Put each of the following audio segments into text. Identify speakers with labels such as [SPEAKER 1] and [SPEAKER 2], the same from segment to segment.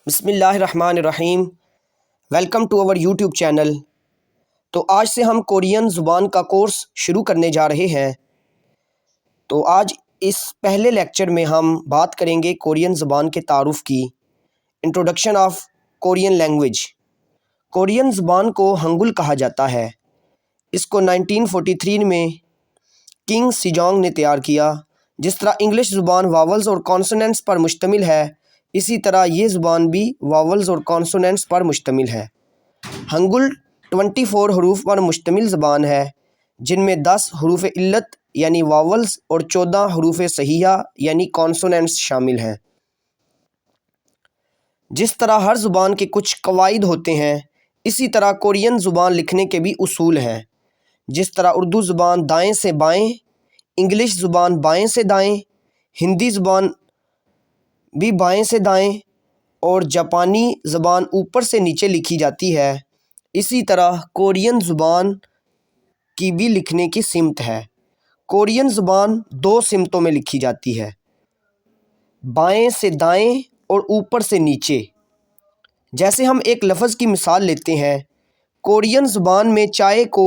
[SPEAKER 1] بسم اللہ الرحمن الرحیم۔ ویلکم ٹو اور یوٹیوب چینل۔ تو آج سے ہم کورین زبان کا کورس شروع کرنے جا رہے ہیں۔ تو آج اس پہلے لیکچر میں ہم بات کریں گے کورین زبان کے تعارف کی، introduction of Korean language. Korean زبان کو ہنگول کہا جاتا ہے۔ اس کو 1943 میں کنگ سیجونگ نے تیار کیا۔ جس طرح انگلش زبان واولز اور کانسوننٹس پر مشتمل ہے، اسی طرح یہ زبان بھی واولز اور کانسوننٹس پر مشتمل ہے۔ ہنگول 24 حروف پر مشتمل زبان ہے، جن میں 10 حروف علت یعنی واولز اور 14 حروف صحیحہ یعنی کانسوننٹس شامل ہیں۔ جس طرح ہر زبان کے کچھ قواعد ہوتے ہیں، اسی طرح کورین زبان لکھنے کے بھی اصول ہیں۔ جس طرح اردو زبان دائیں سے بائیں، انگلش زبان بائیں سے دائیں، ہندی زبان بھی بائیں سے دائیں اور جاپانی زبان اوپر سے نیچے لکھی جاتی ہے، اسی طرح کورین زبان کی بھی لکھنے کی سمت ہے۔ کورین زبان 2 سمتوں میں لکھی جاتی ہے، بائیں سے دائیں اور اوپر سے نیچے۔ جیسے ہم ایک لفظ کی مثال لیتے ہیں، کورین زبان میں چائے کو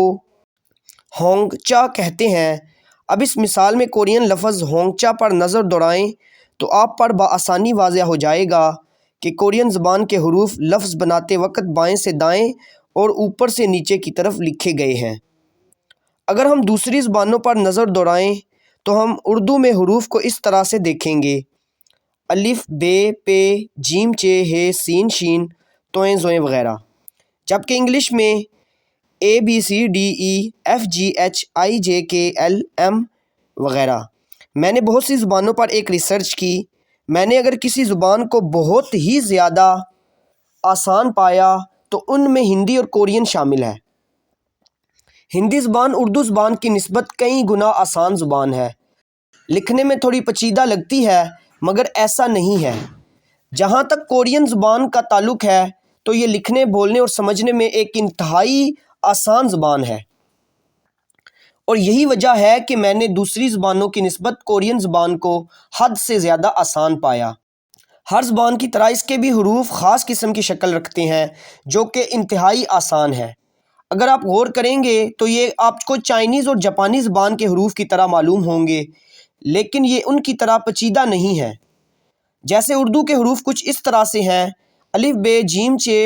[SPEAKER 1] ہونگ چا کہتے ہیں۔ اب اس مثال میں کورین لفظ ہونگ چا پر نظر دوڑائیں تو آپ پر بآسانی واضح ہو جائے گا کہ کورین زبان کے حروف لفظ بناتے وقت بائیں سے دائیں اور اوپر سے نیچے کی طرف لکھے گئے ہیں۔ اگر ہم دوسری زبانوں پر نظر دوڑائیں تو ہم اردو میں حروف کو اس طرح سے دیکھیں گے: الف، بے، پے، جیم، چے، ہے، سین، شین، تویں، زویں وغیرہ۔ جبکہ انگلش میں A B C D E F G H I J K L M وغیرہ۔ میں نے بہت سی زبانوں پر ایک ریسرچ کی۔ میں نے اگر کسی زبان کو بہت ہی زیادہ آسان پایا تو ان میں ہندی اور کورین شامل ہے۔ ہندی زبان اردو زبان کی نسبت کئی گنا آسان زبان ہے۔ لکھنے میں تھوڑی پیچیدہ لگتی ہے، مگر ایسا نہیں ہے۔ جہاں تک کورین زبان کا تعلق ہے تو یہ لکھنے، بولنے اور سمجھنے میں ایک انتہائی آسان زبان ہے، اور یہی وجہ ہے کہ میں نے دوسری زبانوں کی نسبت کورین زبان کو حد سے زیادہ آسان پایا۔ ہر زبان کی طرح اس کے بھی حروف خاص قسم کی شکل رکھتے ہیں جو کہ انتہائی آسان ہے۔ اگر آپ غور کریں گے تو یہ آپ کو چائنیز اور جاپانی زبان کے حروف کی طرح معلوم ہوں گے، لیکن یہ ان کی طرح پیچیدہ نہیں ہے۔ جیسے اردو کے حروف کچھ اس طرح سے ہیں: الف، بے، جیم، چے،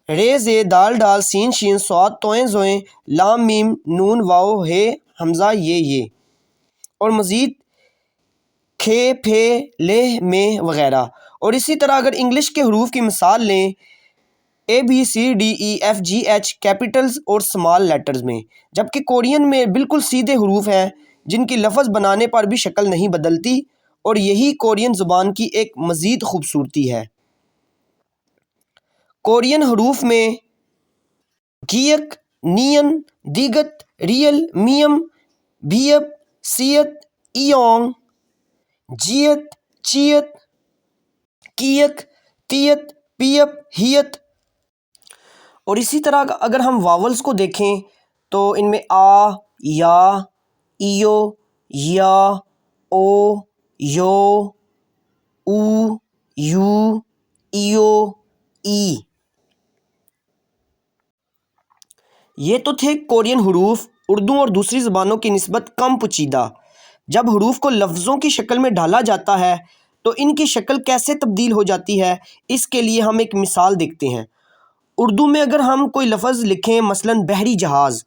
[SPEAKER 1] رے، زے، دال، ڈال، سین، شین، صاد، تویں، زویں، لام، میم، نون، واو، ہے، حمزہ، یہ اور مزید کھے، پھے، لے، میں وغیرہ۔ اور اسی طرح اگر انگلش کے حروف کی مثال لیں، A B C D E F G H capitals اور سمال لیٹرز میں، جبکہ کورین میں بالکل سیدھے حروف ہیں جن کی لفظ بنانے پر بھی شکل نہیں بدلتی، اور یہی کورین زبان کی ایک مزید خوبصورتی ہے۔ کورین حروف میں گیک، نین، دیگت، ریل، میم، بھیپ، سیت، ایونگ، جیت، چیت، کیک، تیت، پیپ، ہیت۔ اور اسی طرح اگر ہم واولز کو دیکھیں تو ان میں آ، یا، ایو، یا، او، یو، او، یو، ایو، ای۔ یہ تو تھے کورین حروف، اردو اور دوسری زبانوں کی نسبت کم پیچیدہ۔ جب حروف کو لفظوں کی شکل میں ڈھالا جاتا ہے تو ان کی شکل کیسے تبدیل ہو جاتی ہے، اس کے لیے ہم ایک مثال دیکھتے ہیں۔ اردو میں اگر ہم کوئی لفظ لکھیں، مثلاً بحری جہاز،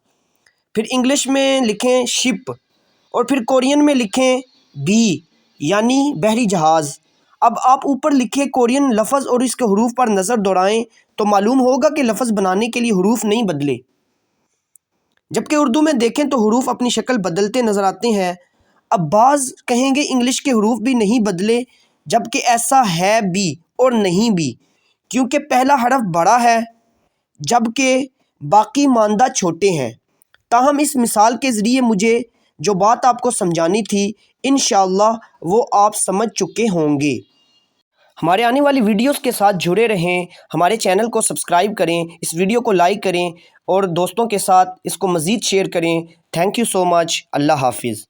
[SPEAKER 1] پھر انگلش میں لکھیں شپ، اور پھر کورین میں لکھیں بی یعنی بحری جہاز۔ اب آپ اوپر لکھے کورین لفظ اور اس کے حروف پر نظر دوڑائیں تو معلوم ہوگا کہ لفظ بنانے کے لیے حروف نہیں بدلے، جبکہ اردو میں دیکھیں تو حروف اپنی شکل بدلتے نظر آتے ہیں۔ اب بعض کہیں گے انگلش کے حروف بھی نہیں بدلے، جبکہ ایسا ہے بھی اور نہیں بھی، کیونکہ پہلا حرف بڑا ہے جبکہ باقی ماندہ چھوٹے ہیں۔ تاہم اس مثال کے ذریعے مجھے جو بات آپ کو سمجھانی تھی، انشاءاللہ وہ آپ سمجھ چکے ہوں گے۔ ہمارے آنے والی ویڈیوز کے ساتھ جڑے رہیں، ہمارے چینل کو سبسکرائب کریں، اس ویڈیو کو لائک کریں اور دوستوں کے ساتھ اس کو مزید شیئر کریں۔ تھینک یو سو مچ۔ اللہ حافظ۔